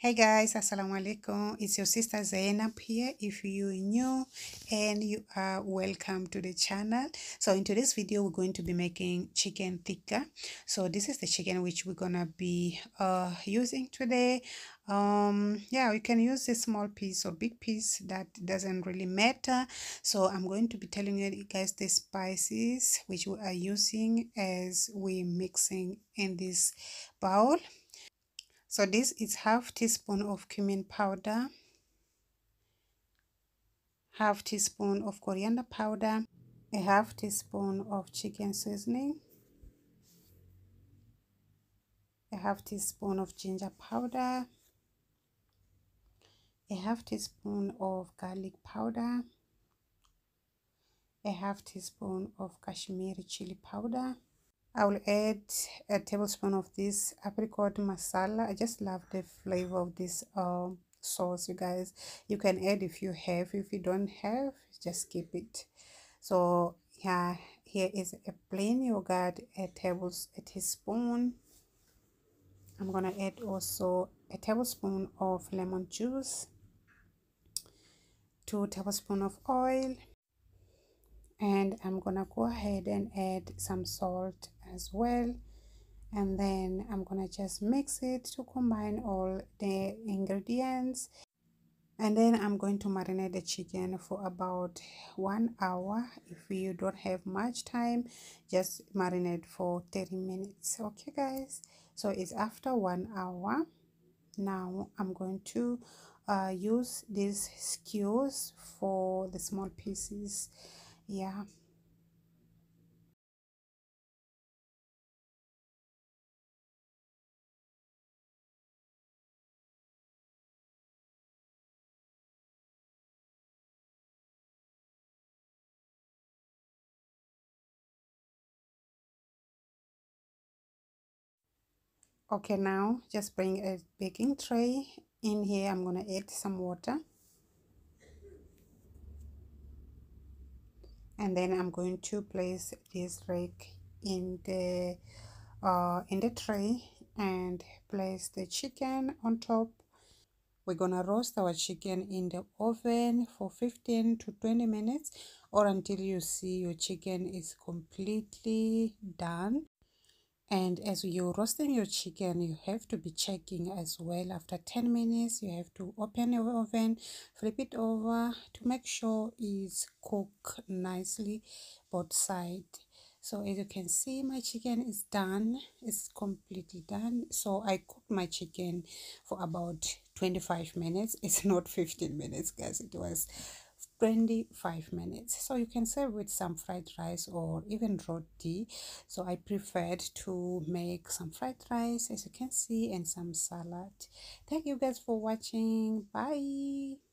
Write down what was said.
Hey guys, assalamu alaikum. It's your sister Zainab here. If you're new and you are welcome to the channel. So in today's video, we're going to be making chicken tikka. So this is the chicken which we're gonna be using today. Yeah, we can use a small piece or big piece, that doesn't really matter. So I'm going to be telling you guys the spices which we are using as we mixing in this bowl. So this is half teaspoon of cumin powder, half teaspoon of coriander powder, a half teaspoon of chicken seasoning, a half teaspoon of ginger powder, a half teaspoon of garlic powder, a half teaspoon of Kashmiri chili powder. I will add a tablespoon of this apricot masala. I just love the flavor of this sauce, you guys. You can add if you have. If you don't have, just skip it. So yeah, here is a plain yogurt, a teaspoon. I'm gonna add also a tablespoon of lemon juice, 2 tablespoons of oil, and I'm gonna go ahead and add some salt as well. And then I'm gonna just mix it to combine all the ingredients. And then I'm going to marinate the chicken for about 1 hour. If you don't have much time, just marinate for 30 minutes. Okay guys, so it's after 1 hour. Now I'm going to use these skewers for the small pieces. Yeah. Okay, now just bring a baking tray in here. I'm gonna add some water, and then I'm going to place this rake in the tray and place the chicken on top. We're gonna roast our chicken in the oven for 15 to 20 minutes, or until you see your chicken is completely done. And as you're roasting your chicken, you have to be checking as well. After 10 minutes, you have to open your oven, flip it over to make sure it's cooked nicely both sides. So as you can see, my chicken is done. It's completely done. So I cooked my chicken for about 25 minutes. It's not 15 minutes, guys. It was 25 minutes. So you can serve with some fried rice or even roti. So I preferred to make some fried rice, as you can see, and some salad. Thank you guys for watching. Bye.